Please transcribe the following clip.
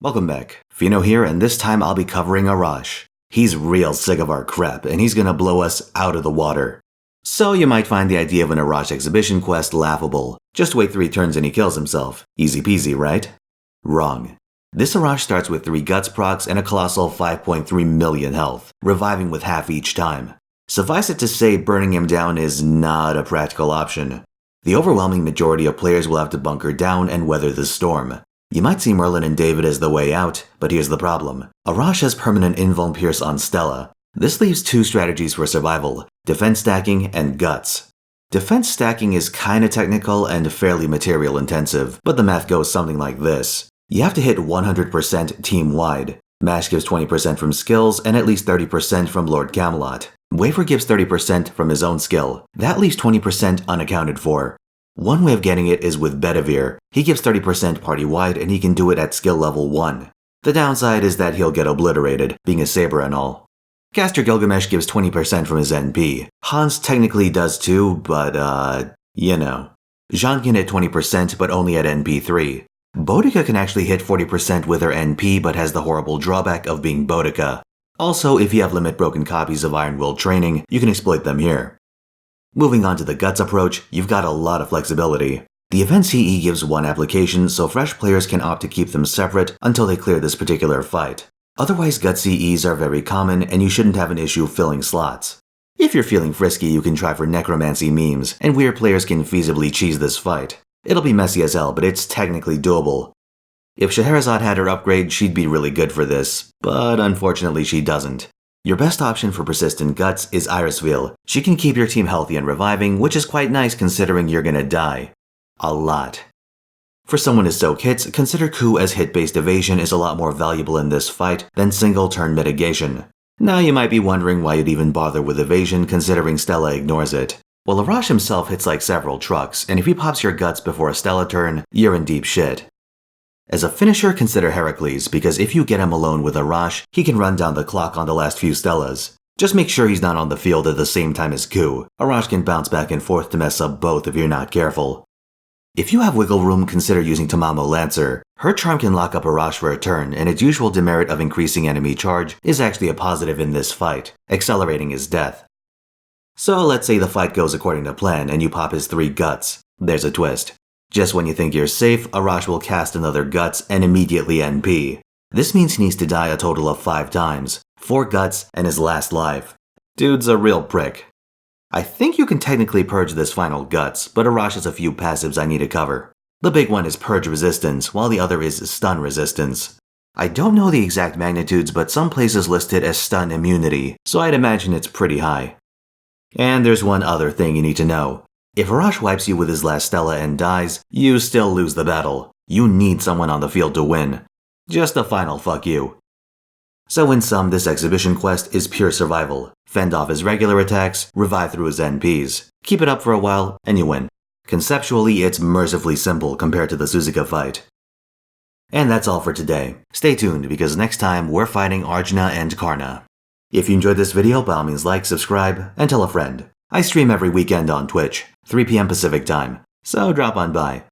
Welcome back. Fino here, and this time I'll be covering Arash. He's real sick of our crap, and he's gonna blow us out of the water. So you might find the idea of an Arash exhibition quest laughable. Just wait 3 turns and he kills himself. Easy peasy, right? Wrong. This Arash starts with 3 guts procs and a colossal 5.3 million health, reviving with half each time. Suffice it to say, burning him down is not a practical option. The overwhelming majority of players will have to bunker down and weather the storm. You might see Merlin and David as the way out, but here's the problem. Arash has permanent invuln pierce on Stella. This leaves 2 strategies for survival: defense stacking and guts. Defense stacking is kinda technical and fairly material intensive, but the math goes something like this. You have to hit 100% team-wide. Mash gives 20% from skills and at least 30% from Lord Camelot. Wafer gives 30% from his own skill. That leaves 20% unaccounted for. One way of getting it is with Bedivere. He gives 30% party-wide and he can do it at skill level 1. The downside is that he'll get obliterated, being a saber and all. Caster Gilgamesh gives 20% from his NP. Hans technically does too, but you know. Jean can hit 20% but only at NP 3. Boudica can actually hit 40% with her NP but has the horrible drawback of being Boudica. Also, if you have limit broken copies of Iron Will training, you can exploit them here. Moving on to the Guts approach, you've got a lot of flexibility. The event CE gives 1 application, so fresh players can opt to keep them separate until they clear this particular fight. Otherwise, Guts CEs are very common and you shouldn't have an issue filling slots. If you're feeling frisky, you can try for necromancy memes, and weird players can feasibly cheese this fight. It'll be messy as hell, but it's technically doable. If Scheherazade had her upgrade, she'd be really good for this, but unfortunately she doesn't. Your best option for persistent guts is Irisville. She can keep your team healthy and reviving, which is quite nice considering you're gonna die. A lot. For someone to soak hits, consider Coup, as hit-based evasion is a lot more valuable in this fight than single-turn mitigation. Now you might be wondering why you'd even bother with evasion considering Stella ignores it. Well, Arash himself hits like several trucks, and if he pops your guts before a Stella turn, you're in deep shit. As a finisher, consider Heracles, because if you get him alone with Arash, he can run down the clock on the last few Stellas. Just make sure he's not on the field at the same time as Coup. Arash can bounce back and forth to mess up both if you're not careful. If you have wiggle room, consider using Tamamo Lancer. Her charm can lock up Arash for a turn, and its usual demerit of increasing enemy charge is actually a positive in this fight, accelerating his death. So let's say the fight goes according to plan and you pop his 3 guts. There's a twist. Just when you think you're safe, Arash will cast another guts and immediately NP. This means he needs to die a total of 5 times, 4 guts and his last life. Dude's a real prick. I think you can technically purge this final guts, but Arash has a few passives I need to cover. The big one is purge resistance, while the other is stun resistance. I don't know the exact magnitudes, but some places list it as stun immunity, so I'd imagine it's pretty high. And there's one other thing you need to know. If Arash wipes you with his last Stella and dies, you still lose the battle. You need someone on the field to win. Just a final fuck you. So in sum, this exhibition quest is pure survival. Fend off his regular attacks, revive through his NPs. Keep it up for a while, and you win. Conceptually, it's mercifully simple compared to the Suzuka fight. And that's all for today. Stay tuned, because next time we're fighting Arjuna and Karna. If you enjoyed this video, by all means like, subscribe, and tell a friend. I stream every weekend on Twitch, 3 PM Pacific time, so drop on by.